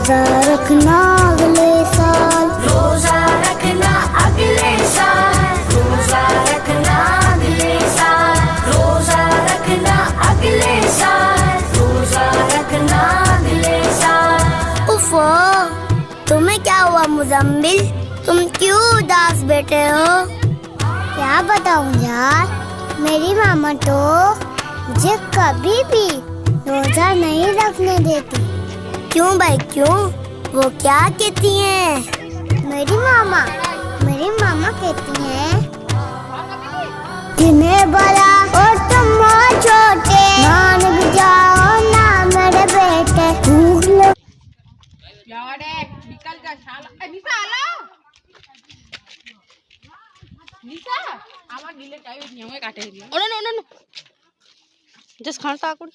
रोजा रखना अगले साल, रोजा रखना अगले साल, रोजा रखना अगले साल, रोजा रखना अगले साल, रोजा रखना अगले साल। उफ़ो, तुम्हें क्या हुआ मुज़म्मिल? तुम क्यों उदास बैठे हो? क्या बताऊं यार, मेरी मामा तो मुझे कभी भी रोजा नहीं रखने देती। क्यों भाई क्यों? वो क्या कहती हैं? मेरी मामा कहती हैं, जिन्हें बड़ा और तुम हो छोटे, मान भी जाओ ना मेरे बेटे। भूख लग निकल जा शाला। निशा हेलो निशा আমার ডিলে টাইম নিয়ে আমাকে কাটে দিও। ও নো নো নো জাস্ট খানটা করে